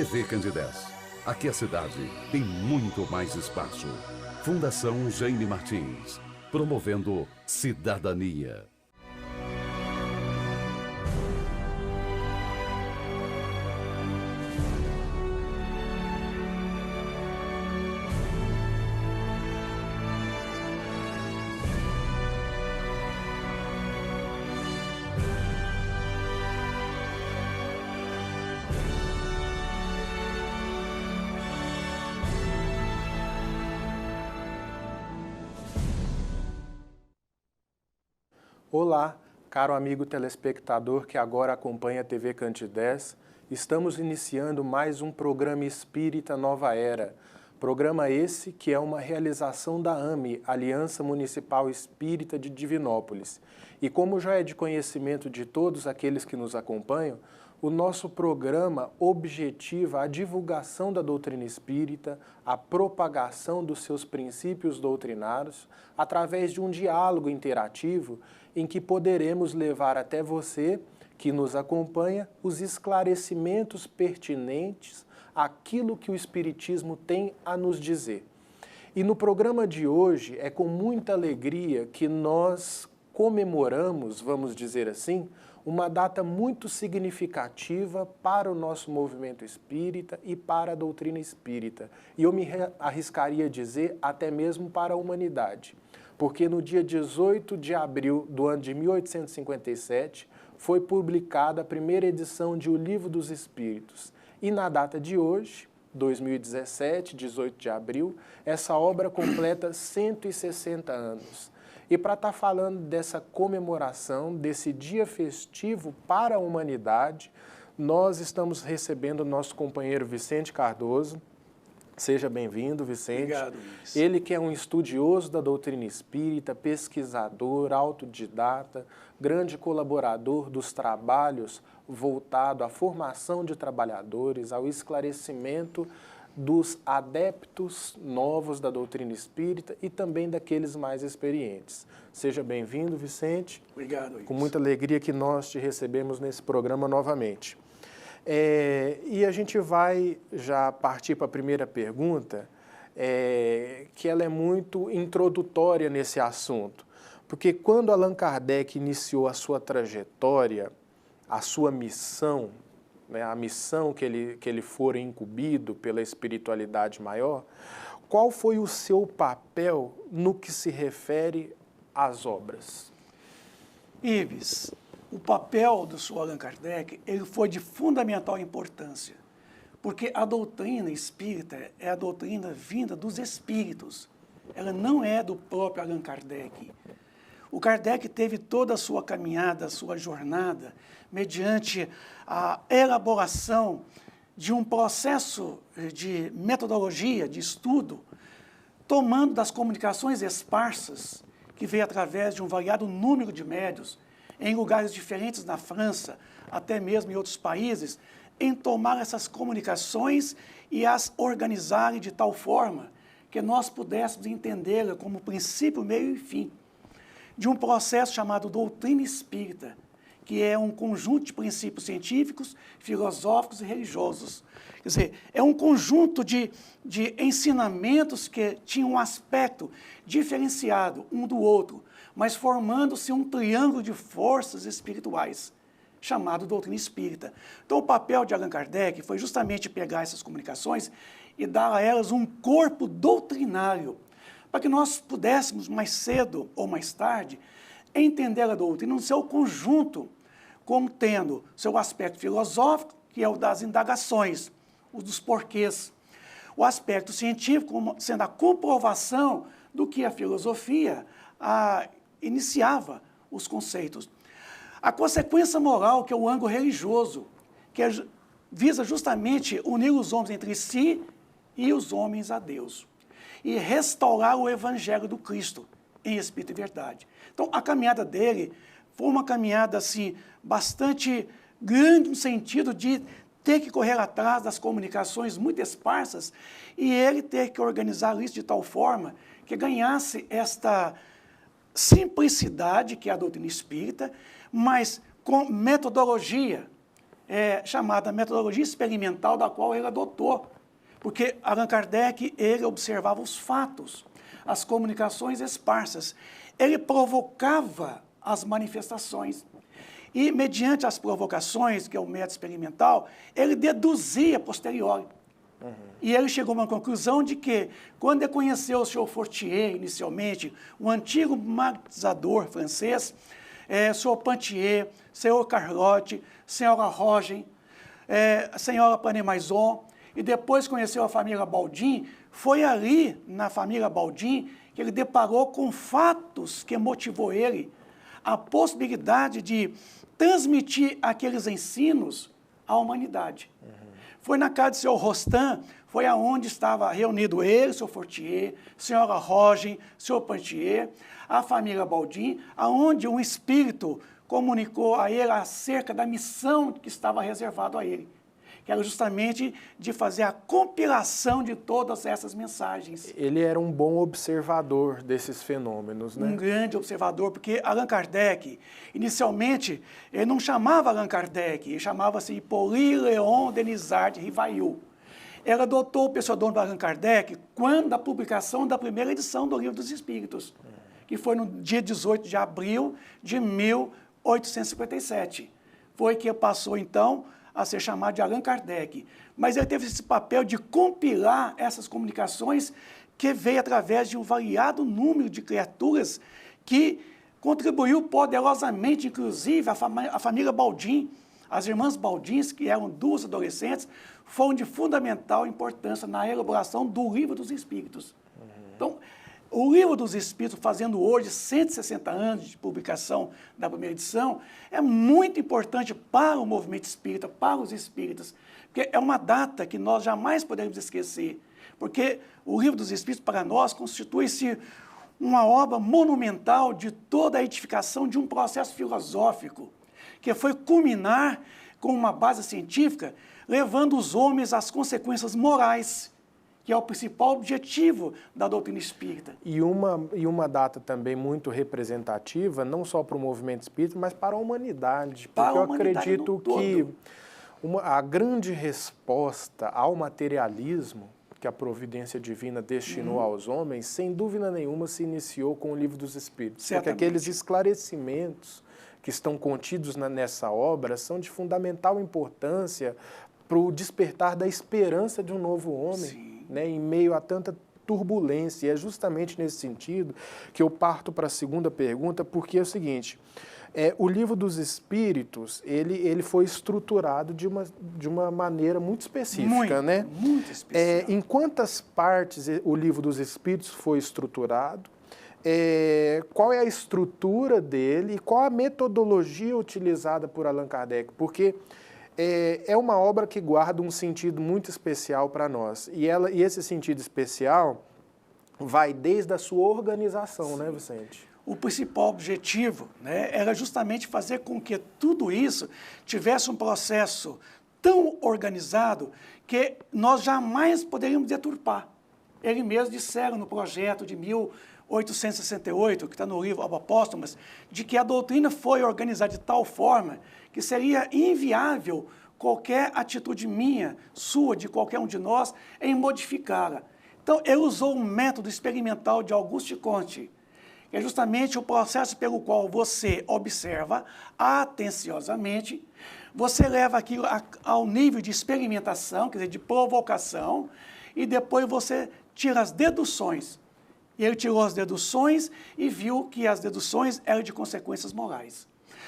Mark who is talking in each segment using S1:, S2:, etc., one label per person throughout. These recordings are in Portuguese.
S1: TV Candidez. Aqui a cidade tem muito mais espaço. Fundação Jaime Martins, promovendo cidadania.
S2: Olá, caro amigo telespectador que agora acompanha a TV Candidez. Estamos iniciando mais um programa Espírita Nova Era. Programa esse que é uma realização da AME, Aliança Municipal Espírita de Divinópolis. E como já é de conhecimento de todos aqueles que nos acompanham, o nosso programa objetiva a divulgação da doutrina espírita, a propagação dos seus princípios doutrinários, através de um diálogo interativo em que poderemos levar até você, que nos acompanha, os esclarecimentos pertinentes àquilo que o Espiritismo tem a nos dizer. E no programa de hoje é com muita alegria que nós comemoramos, vamos dizer assim, uma data muito significativa para o nosso movimento espírita e para a doutrina espírita. E eu me arriscaria a dizer até mesmo para a humanidade. Porque no dia 18 de abril do ano de 1857 foi publicada a primeira edição de O Livro dos Espíritos. E na data de hoje, 2017, 18 de abril, essa obra completa 160 anos. E para estar falando dessa comemoração, desse dia festivo para a humanidade, nós estamos recebendo o nosso companheiro Vicente Cardoso. Seja bem-vindo, Vicente.
S3: Obrigado, Luiz.
S2: Ele que é um estudioso da doutrina espírita, pesquisador, autodidata, grande colaborador dos trabalhos voltado à formação de trabalhadores, ao esclarecimento dos adeptos novos da doutrina espírita e também daqueles mais experientes. Seja bem-vindo, Vicente.
S3: Obrigado, Luiz.
S2: Com muita alegria que nós te recebemos nesse programa novamente. E a gente vai já partir para a primeira pergunta, que ela é muito introdutória nesse assunto. Porque quando Allan Kardec iniciou a sua trajetória, a sua missão, a missão que ele fora incumbido pela espiritualidade maior, qual foi o seu papel no que se refere às obras?
S3: Ives, o papel do Sr. Allan Kardec ele foi de fundamental importância, porque a doutrina espírita é a doutrina vinda dos espíritos, ela não é do próprio Allan Kardec. O Kardec teve toda a sua caminhada, a sua jornada, mediante a elaboração de um processo de metodologia, de estudo, tomando das comunicações esparsas, que veio através de um variado número de médios, em lugares diferentes na França, até mesmo em outros países, em tomar essas comunicações e as organizarem de tal forma que nós pudéssemos entendê-la como princípio, meio e fim de um processo chamado doutrina espírita, que é um conjunto de princípios científicos, filosóficos e religiosos. Quer dizer, é um conjunto de ensinamentos que tinham um aspecto diferenciado um do outro, mas formando-se um triângulo de forças espirituais, chamado doutrina espírita. Então, o papel de Allan Kardec foi justamente pegar essas comunicações e dar a elas um corpo doutrinário, para que nós pudéssemos, mais cedo ou mais tarde, entender a doutrina no seu conjunto, como tendo seu aspecto filosófico, que é o das indagações, o dos porquês, o aspecto científico, como sendo a comprovação do que a filosofia iniciava os conceitos. A consequência moral, que é o ângulo religioso, que visa justamente unir os homens entre si e os homens a Deus, e restaurar o Evangelho do Cristo em espírito e verdade. Então, a caminhada dele foi uma caminhada assim, bastante grande no sentido de ter que correr atrás das comunicações muito esparsas e ele ter que organizar isso de tal forma que ganhasse esta simplicidade, que é a doutrina espírita, mas com metodologia, chamada metodologia experimental, da qual ele adotou. Porque Allan Kardec, ele observava os fatos, as comunicações esparsas. Ele provocava as manifestações. E, mediante as provocações, que é o método experimental, ele deduzia a posteriori. E ele chegou a uma conclusão de que, quando ele conheceu o Sr. Fortier, inicialmente, um antigo magnetizador francês, Sr. Pantier, Sr. Carlotte, Sra. Rogen, Sra. Panemaison, e depois conheceu a família Baldin, foi ali, na família Baldin, que ele deparou com fatos que motivou ele a possibilidade de transmitir aqueles ensinos à humanidade. Foi na casa de Sr. Rostand, foi aonde estava reunido ele, Sr. Fortier, Sra. Rogen, Sr. Pantier, a família Baldin, aonde um espírito comunicou a ele acerca da missão que estava reservado a ele, que era justamente de fazer a compilação de todas essas mensagens.
S2: Ele era um bom observador desses fenômenos, né?
S3: Um grande observador, porque Allan Kardec, inicialmente, ele não chamava Allan Kardec, ele chamava-se Hippolyte Léon Denisard Rivail. Ele adotou o pseudônimo de Allan Kardec quando da publicação da primeira edição do Livro dos Espíritos, que foi no dia 18 de abril de 1857. Foi que passou, então, a ser chamado de Allan Kardec. Mas ele teve esse papel de compilar essas comunicações que veio através de um variado número de criaturas que contribuiu poderosamente, inclusive, a família Baldin. As irmãs Baldins, que eram duas adolescentes, foram de fundamental importância na elaboração do Livro dos Espíritos. Então, o Livro dos Espíritos, fazendo hoje 160 anos de publicação da primeira edição, é muito importante para o movimento espírita, para os espíritas, porque é uma data que nós jamais podemos esquecer, porque o Livro dos Espíritos, para nós, constitui-se uma obra monumental de toda a edificação de um processo filosófico, que foi culminar com uma base científica, levando os homens às consequências morais, que é o principal objetivo da doutrina espírita.
S2: E uma data também muito representativa, não só para o movimento espírita, mas para a humanidade. Porque eu acredito que a grande resposta ao materialismo que a providência divina destinou aos homens, sem dúvida nenhuma, se iniciou com o Livro dos Espíritos. Certamente. Porque aqueles esclarecimentos que estão contidos nessa obra são de fundamental importância para o despertar da esperança de um novo homem, né, em meio a tanta turbulência. E é justamente nesse sentido que eu parto para a segunda pergunta, porque é o seguinte, o Livro dos Espíritos, ele foi estruturado de uma maneira muito específica, né?
S3: Muito específica.
S2: Em quantas partes o Livro dos Espíritos foi estruturado? Qual é a estrutura dele e qual a metodologia utilizada por Allan Kardec? Porque é uma obra que guarda um sentido muito especial para nós. E esse sentido especial vai desde a sua organização, né, Vicente?
S3: O principal objetivo, né, era justamente fazer com que tudo isso tivesse um processo tão organizado que nós jamais poderíamos deturpar. Eles mesmos disseram no projeto de 1868, que está no livro Obras Póstumas, de que a doutrina foi organizada de tal forma que seria inviável qualquer atitude minha, sua, de qualquer um de nós, em modificá-la. Então, ele usou um método experimental de Auguste Comte, que é justamente o processo pelo qual você observa atenciosamente, você leva aquilo ao nível de experimentação, quer dizer, de provocação, e depois você tira as deduções. E ele tirou as deduções e viu que as deduções eram de consequências morais.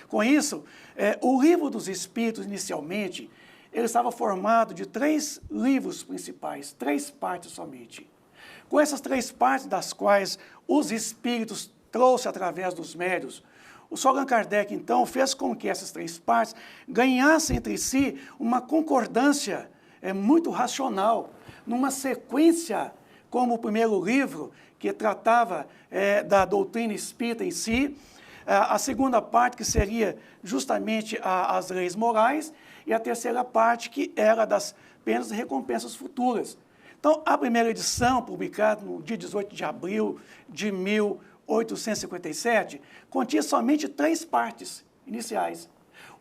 S3: Com isso, o Livro dos Espíritos, inicialmente, ele estava formado de 3 livros principais, 3 partes somente. Com essas 3 partes, das quais os Espíritos trouxe através dos médiuns, o Sr. Allan Kardec, então, fez com que essas 3 partes ganhassem entre si uma concordância muito racional, numa sequência, como o primeiro livro, que tratava da doutrina espírita em si, a segunda parte, que seria justamente as leis morais, e a terceira parte, que era das penas e recompensas futuras. Então, a primeira edição, publicada no dia 18 de abril de 1857, continha somente 3 partes iniciais.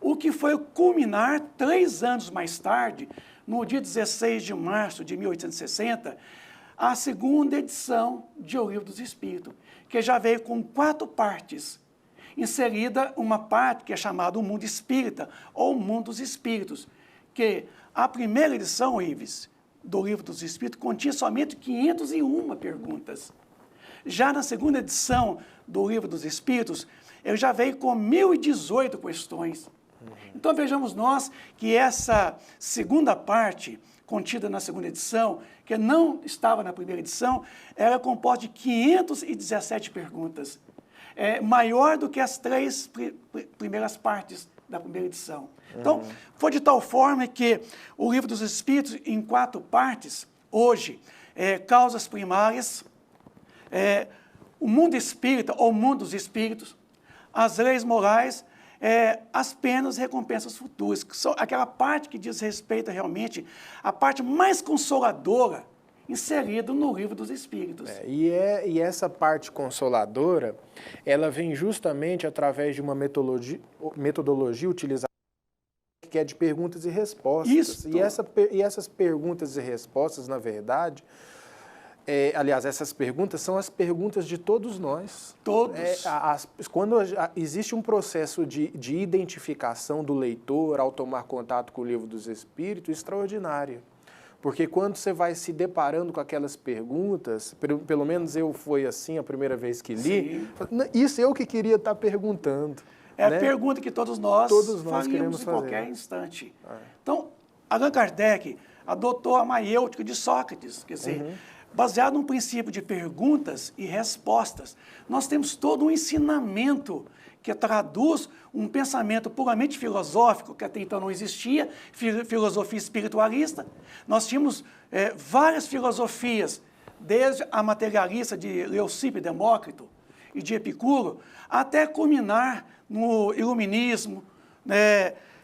S3: O que foi culminar 3 anos mais tarde, no dia 16 de março de 1860, a segunda edição de O Livro dos Espíritos, que já veio com 4 partes. Inserida uma parte que é chamada O Mundo Espírita, ou O Mundo dos Espíritos, que a primeira edição, Ives, do Livro dos Espíritos, continha somente 501 perguntas. Já na segunda edição do Livro dos Espíritos, ele já veio com 1.018 questões. Então, vejamos nós que essa segunda parte, contida na segunda edição, que não estava na primeira edição, era composta de 517 perguntas. Maior do que as 3 primeiras partes da primeira edição. Então, foi de tal forma que o Livro dos Espíritos, em 4 partes, hoje, causas primárias, o mundo espírita, ou o mundo dos espíritos, as leis morais, as penas e recompensas futuras, que são aquela parte que diz respeito realmente à parte mais consoladora inserida no Livro dos Espíritos.
S2: E essa parte consoladora, ela vem justamente através de uma metodologia utilizada que é de perguntas e respostas.
S3: Isso.
S2: E essas perguntas e respostas, na verdade, aliás, essas perguntas são as perguntas de todos nós.
S3: Todos.
S2: Quando existe um processo de identificação do leitor ao tomar contato com o Livro dos Espíritos, extraordinário. Porque quando você vai se deparando com aquelas perguntas, pelo menos foi assim a primeira vez que li, isso eu que queria estar perguntando.
S3: A pergunta que todos nós
S2: queremos
S3: em
S2: fazer.
S3: qualquer instante. Então, Allan Kardec adotou a maiêutica de Sócrates, quer dizer, baseado num princípio de perguntas e respostas. Nós temos todo um ensinamento que traduz um pensamento puramente filosófico, que até então não existia, filosofia espiritualista. Nós tínhamos várias filosofias, desde a materialista de Leucipo e Demócrito e de Epicuro, até culminar no iluminismo,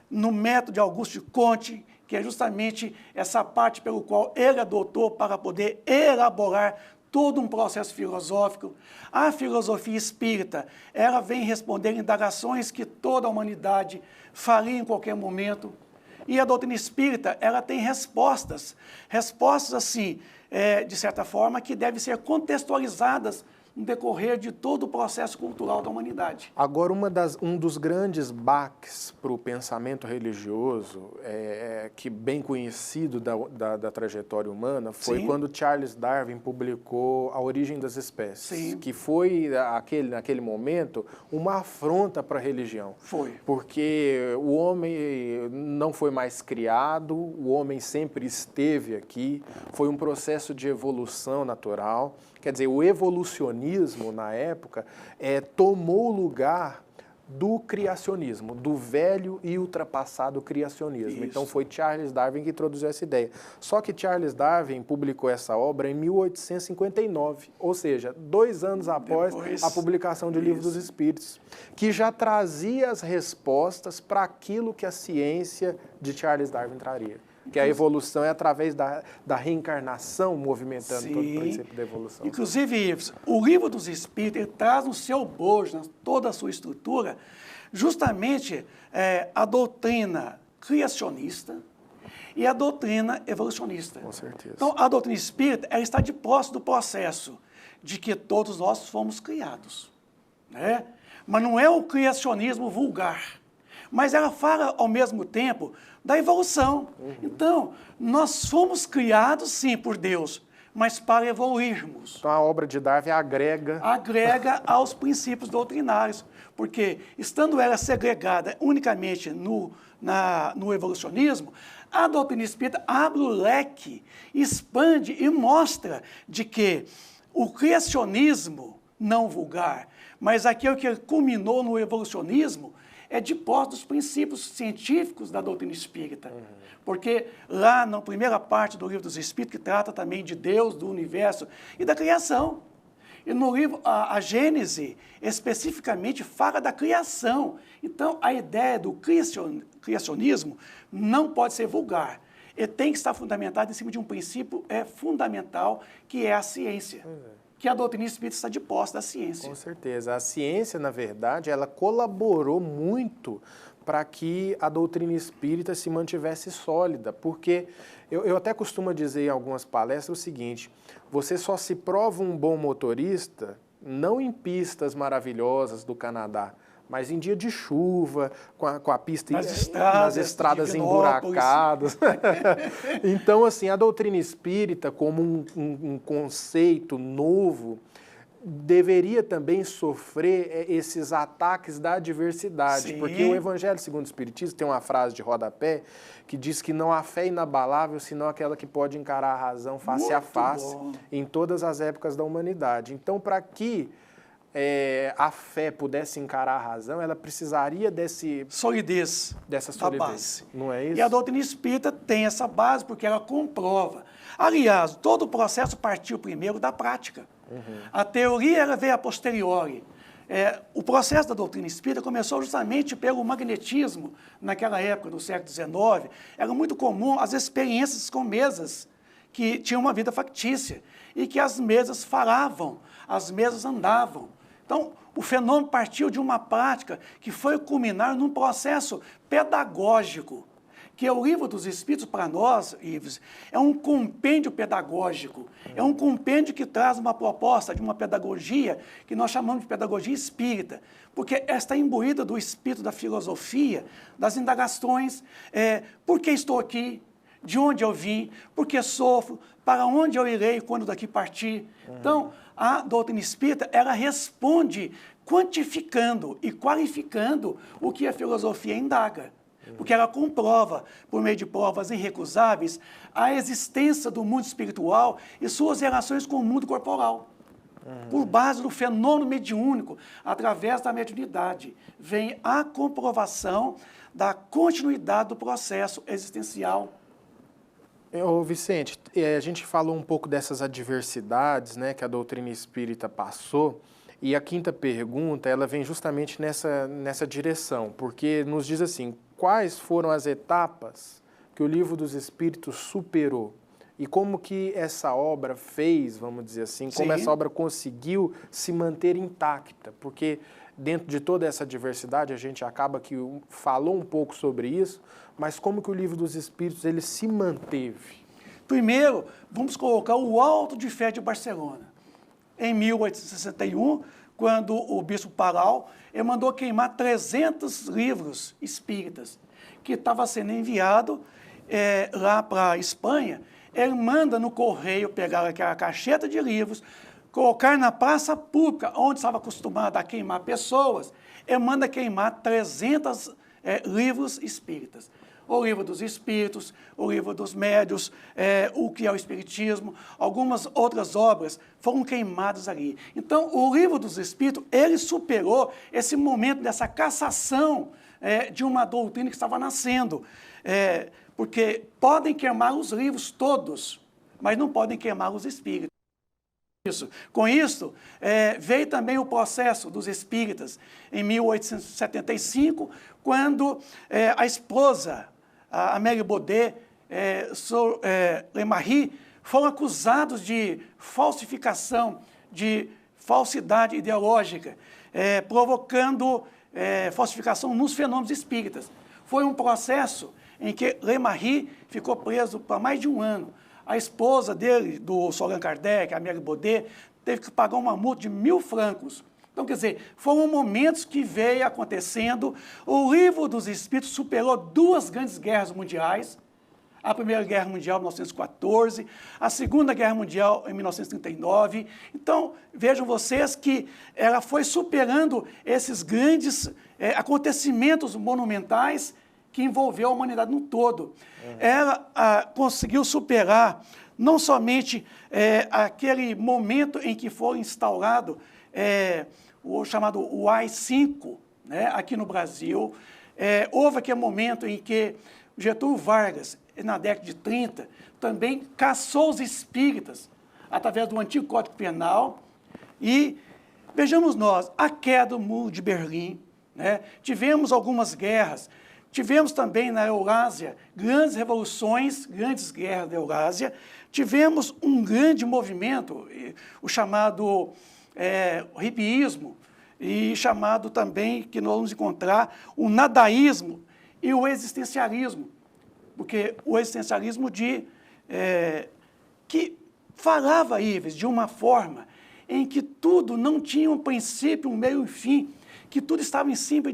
S3: no método de Auguste de Comte, que é justamente essa parte pelo qual ele adotou para poder elaborar todo um processo filosófico. A filosofia espírita, ela vem responder indagações que toda a humanidade faria em qualquer momento. E a doutrina espírita, ela tem respostas assim, de certa forma, que devem ser contextualizadas no decorrer de todo o processo cultural da humanidade.
S2: Agora, um dos grandes baques para o pensamento religioso, que bem conhecido da trajetória humana, foi quando Charles Darwin publicou A Origem das Espécies, que foi, naquele momento, uma afronta para a religião.
S3: Foi.
S2: Porque o homem não foi mais criado, o homem sempre esteve aqui, foi um processo de evolução natural. Quer dizer, o evolucionismo, na época, tomou o lugar do criacionismo, do velho e ultrapassado criacionismo. Isso. Então, foi Charles Darwin que introduziu essa ideia. Só que Charles Darwin publicou essa obra em 1859, ou seja, 2 anos após a publicação do Livro dos Espíritos, que já trazia as respostas para aquilo que a ciência de Charles Darwin traria. Que a evolução é através da reencarnação movimentando todo o princípio da evolução.
S3: Inclusive, Ives, o Livro dos Espíritos ele traz no seu bojo, toda a sua estrutura, justamente a doutrina criacionista e a doutrina evolucionista.
S2: Com certeza.
S3: Então, a doutrina espírita ela está de posse do processo de que todos nós fomos criados. Mas não é o criacionismo vulgar. Mas ela fala, ao mesmo tempo, da evolução. Então, nós fomos criados, sim, por Deus, mas para evoluirmos.
S2: Então, a obra de Darwin agrega
S3: aos princípios doutrinários, porque, estando ela segregada unicamente no evolucionismo, a doutrina espírita abre o leque, expande e mostra de que o criacionismo não vulgar, mas aquilo que culminou no evolucionismo, é de posse dos princípios científicos da doutrina espírita. Porque lá na primeira parte do Livro dos Espíritos, que trata também de Deus, do universo e da criação. E no livro, a Gênese, especificamente, fala da criação. Então, a ideia do criacionismo não pode ser vulgar. Ele tem que estar fundamentado em cima de um princípio fundamental, que é a ciência. que a doutrina espírita está de posse da ciência.
S2: Com certeza. A ciência, na verdade, ela colaborou muito para que a doutrina espírita se mantivesse sólida, porque eu até costumo dizer em algumas palestras o seguinte: você só se prova um bom motorista não em pistas maravilhosas do Canadá, mas em dia de chuva, com a pista nas estradas emburacadas. Então, assim, a doutrina espírita, como um conceito novo, deveria também sofrer esses ataques da adversidade. Sim. Porque o Evangelho segundo o Espiritismo tem uma frase de rodapé que diz que não há fé inabalável, senão aquela que pode encarar a razão face a face em todas as épocas da humanidade. Então, para que a fé pudesse encarar a razão, ela precisaria dessa solidez
S3: da base.
S2: Não é isso?
S3: E a doutrina espírita tem essa base porque ela comprova. Aliás, todo o processo partiu primeiro da prática. A teoria ela veio a posteriori. O processo da doutrina espírita começou justamente pelo magnetismo. Naquela época, do século XIX, era muito comum as experiências com mesas que tinham uma vida factícia e que as mesas falavam, as mesas andavam. Então, o fenômeno partiu de uma prática que foi culminar num processo pedagógico, que é o Livro dos Espíritos para nós, Ives, é um compêndio pedagógico, é um compêndio que traz uma proposta de uma pedagogia que nós chamamos de pedagogia espírita, porque está imbuída do espírito da filosofia, das indagações, por que estou aqui, de onde eu vim, por que sofro, para onde eu irei quando daqui partir. Então, a doutrina espírita, ela responde quantificando e qualificando o que a filosofia indaga. Porque ela comprova, por meio de provas irrecusáveis, a existência do mundo espiritual e suas relações com o mundo corporal. Por base do fenômeno mediúnico, através da mediunidade, vem a comprovação da continuidade do processo existencial.
S2: Ô Vicente, a gente falou um pouco dessas adversidades, né, que a doutrina espírita passou. E a quinta pergunta, ela vem justamente nessa direção, porque nos diz assim: quais foram as etapas que o Livro dos Espíritos superou? E como que essa obra fez, vamos dizer assim, como essa obra conseguiu se manter intacta? Porque dentro de toda essa diversidade, a gente acaba que falou um pouco sobre isso, mas como que o Livro dos Espíritos ele se manteve?
S3: Primeiro, vamos colocar o Alto de Fé de Barcelona. Em 1861, quando o bispo Palau mandou queimar 300 livros espíritas, que estava sendo enviado lá para a Espanha. Ele manda no correio pegar aquela caixeta de livros, colocar na praça pública, onde estava acostumado a queimar pessoas. Ele manda queimar 300 livros espíritas. O Livro dos Espíritos, o Livro dos Médiuns, o que é o Espiritismo, algumas outras obras foram queimadas ali. Então, o Livro dos Espíritos, ele superou esse momento dessa cassação de uma doutrina que estava nascendo. Porque podem queimar os livros todos, mas não podem queimar os espíritos. Com isso, veio também o processo dos espíritas, em 1875, quando a esposa, a Amélie Baudet, Lemarri, foram acusados de falsificação, de falsidade ideológica, provocando falsificação nos fenômenos espíritas. Foi um processo em que Lemarri ficou preso por mais de um ano. A esposa dele, do Allan Kardec, a Amélie Baudet, teve que pagar uma multa de 1.000 francos. Então, quer dizer, foram momentos que veio acontecendo. O Livro dos Espíritos superou 2 grandes guerras mundiais. A Primeira Guerra Mundial, em 1914, a Segunda Guerra Mundial, em 1939. Então, vejam vocês que ela foi superando esses grandes acontecimentos monumentais que envolveu a humanidade no todo. Ela conseguiu superar não somente aquele momento em que foi instaurado o chamado o AI-5, né, aqui no Brasil. Houve aquele momento em que Getúlio Vargas, na década de 30, também caçou os espíritas através do antigo Código Penal. E vejamos nós, a queda do Muro de Berlim, né, tivemos algumas guerras, Tivemos também na Eurásia grandes revoluções, grandes guerras da Eurásia. Tivemos um grande movimento, o chamado hippiísmo, e chamado também, que nós vamos encontrar, o nadaísmo e o existencialismo. Porque o existencialismo que falava, Ives, de uma forma em que tudo não tinha um princípio, um meio e um fim, que tudo estava em cima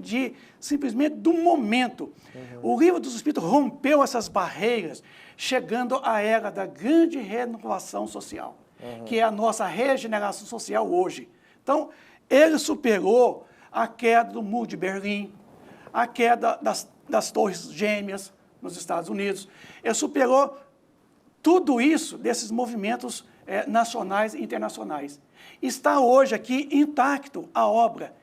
S3: simplesmente do momento. O Livro dos Espíritos rompeu essas barreiras, chegando à era da grande renovação social, que é a nossa regeneração social hoje. Então, ele superou a queda do Muro de Berlim, a queda das Torres Gêmeas nos Estados Unidos. Ele superou tudo isso desses movimentos nacionais e internacionais. Está hoje aqui intacto a obra,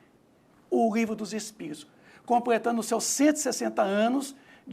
S3: o Livro dos Espíritos, completando seus 160 anos